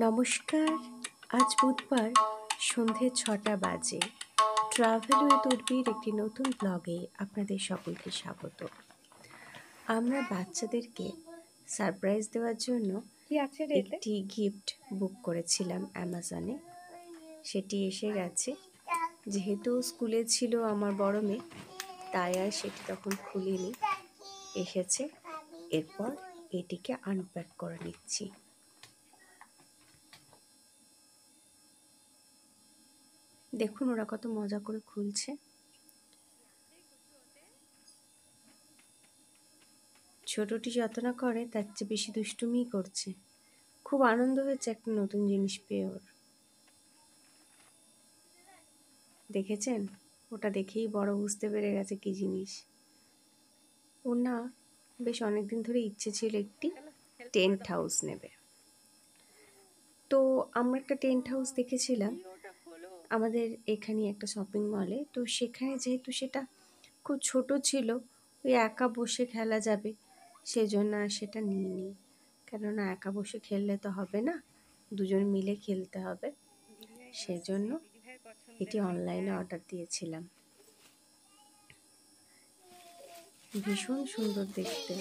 নমস্কার। আজ বুধবার সন্ধে ৬টা বাজে। ট্রাভেল উইথ উর্বির একটি নতুন ব্লগে আপনাদের সকলকে স্বাগত। আমরা বাচ্চাদেরকে সারপ্রাইজ দেওয়ার জন্য একটি গিফট বুক করেছিলাম অ্যামাজনে। সেটি এসে গেছে। যেহেতু স্কুলে ছিল আমার বড় মেয়ে, তাই আর সেটি তখন খুলিনি, এসেছে। এরপর এটিকে আনপ্যাক করে নিচ্ছি। দেখুন ওরা কত মজা করে খুলছে। ছোটটি যত না করে তার চেয়ে বেশি দুষ্টুমিই করছে। খুব আনন্দ হয়েছে একটা নতুন জিনিস পেয়ে ওর। দেখেছেন, ওটা দেখেই বড় বুঝতে পেরে গেছে কি জিনিস। ওর না বেশ অনেকদিন ধরে ইচ্ছে ছিল একটি টেন্ট হাউস নেবে। তো আমরা একটা টেন্ট হাউস দেখেছিলাম আমাদের এখানে একটা শপিং মলে। তো সেখানে যেহেতু সেটা খুব ছোট ছিল, ওই একা বসে খেলা যাবে, সেজন্য আর সেটা নিইনি। কেননা একা বসে খেললে তো হবে না, দুজন মিলে খেলতে হবে। সেজন্য এটি অনলাইনে অর্ডার দিয়েছিলাম। ভীষণ সুন্দর দেখতে,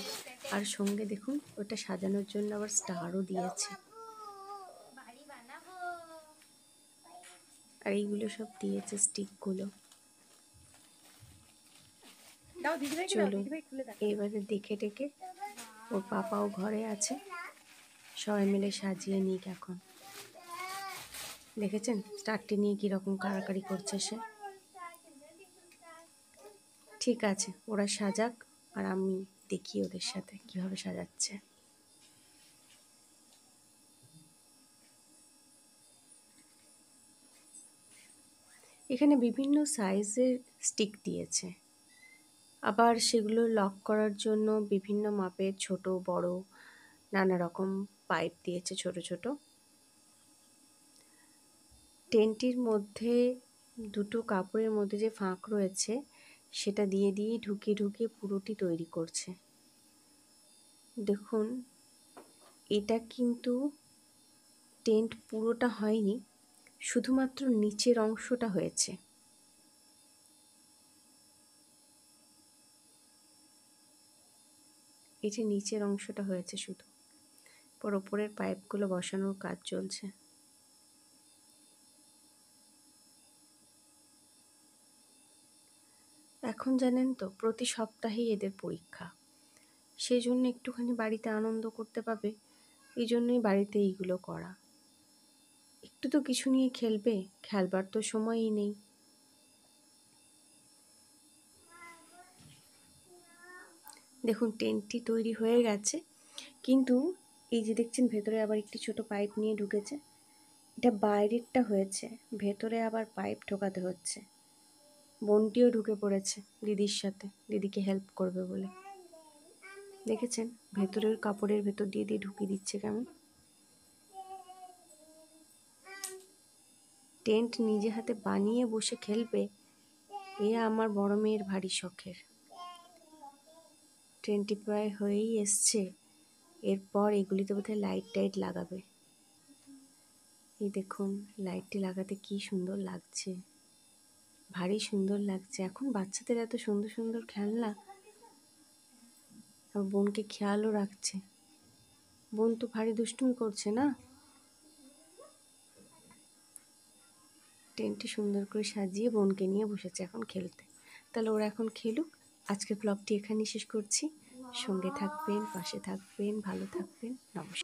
আর সঙ্গে দেখুন ওটা সাজানোর জন্য আবার স্টারও দিয়েছে। আর এইগুলো সব দিয়েছে স্টিকগুলো। চলুন এবারে দেখে টেকে, ওর পাপাও ঘরে আছে, সবাই মিলে সাজিয়ে নিক। এখন দেখেছেন স্টারটি নিয়ে কীরকম কাড়াকাড়ি করছে সে। ঠিক আছে, ওরা সাজাক, আর আমি দেখি ওদের সাথে কিভাবে সাজাচ্ছে। এখানে বিভিন্ন সাইজের স্টিক দিয়েছে, আবার সেগুলো লক করার জন্য বিভিন্ন মাপের ছোট বড় নানা রকম পাইপ দিয়েছে, ছোট ছোট। টেন্টটির মধ্যে দুটো কাপড়ের মধ্যে যে ফাঁক রয়েছে সেটা দিয়ে দিয়েই ঢুকিয়ে ঢুকিয়ে পুরোটি তৈরি করছে। দেখুন এটা কিন্তু টেন্ট পুরোটা হয়নি, শুধুমাত্র নিচের অংশটা হয়েছে। এই যে নিচের অংশটা হয়েছে শুধু, ওপরের পাইপগুলো বসানোর কাজ চলছে। এখন জানেন তো প্রতি সপ্তাহেই এদের পরীক্ষা, সেই জন্য একটুখানি বাড়িতে আনন্দ করতে পাবে, এই জন্যই বাড়িতে এইগুলো করা। একটু তো কিছু নিয়ে খেলবে, খেলবার তো সময়ই নেই। দেখুন টেন্টটি তৈরি হয়ে গেছে, কিন্তু এই যে দেখছেন ভেতরে আবার একটি ছোট পাইপ নিয়ে ঢুকেছে। এটা বাইরেরটা হয়েছে, ভেতরে আবার পাইপ ঢোকাতে হচ্ছে। বোনটিও ঢুকে পড়েছে দিদির সাথে, দিদিকে হেল্প করবে বলে। দেখেছেন ভেতরের কাপড়ের ভেতর দিয়ে দিয়ে ঢুকিয়ে দিচ্ছে কেমন। টেন্ট নিজে হাতে বানিয়ে বসে খেলবে, এ আমার বড় মেয়ের ভারী শখের। ট্রেনটি প্রায় হয়েই এসছে, এরপর এগুলিতে বোধহয় লাইট টাইট লাগাবে। এই দেখুন লাইটটি লাগাতে কি সুন্দর লাগছে, ভারী সুন্দর লাগছে। এখন বাচ্চাদের এত সুন্দর সুন্দর খেলনা, আর বোনকে খেয়ালও রাখছে। বোন তো ভারী দুষ্টুমি করছে না। টেন্টটি সুন্দর করে সাজিয়ে বোনকে নিয়ে বসেছে এখন খেলতে। তাহলে ওরা এখন খেলুক। আজকের ব্লগটি এখানেই শেষ করছি। সঙ্গে থাকবেন, পাশে থাকবেন, ভালো থাকবেন। নমস্কার।